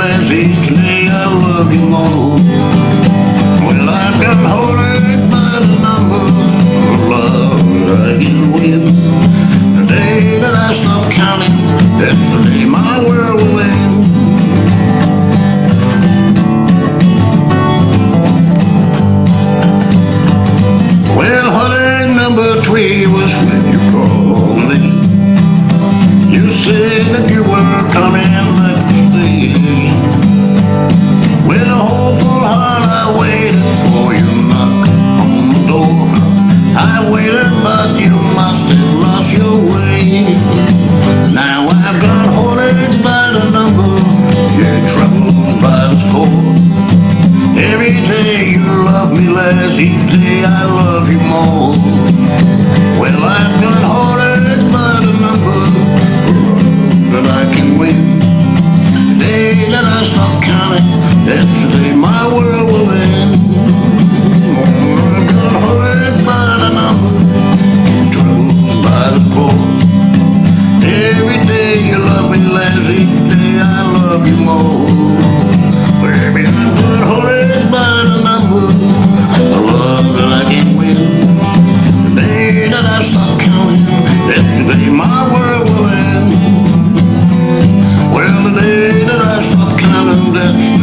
less each day I love you more. Well, I've got heartache by the number of love that I can win. The day that I stop counting, that's the day my world will end. Well, heartache number 3 was when you called me. You said that you were coming back to stay. With a hopeful heart I waited for you knock on the door. I waited but you must have lost your way. Now I've got heartaches by the number, yeah, troubles by the score. Every day you love me less, each day I love you more. Well, I've got heartaches by the number that I can win. The day that I stop counting, that's the day my world will end. I've got heartaches by the number, troubles by the score. Every day you love me less, each day I love you more. Baby, I've got heartaches by the number, a love that I can win. The day that I stop counting, that's the day my world will end. Well, the day that I stop counting, that's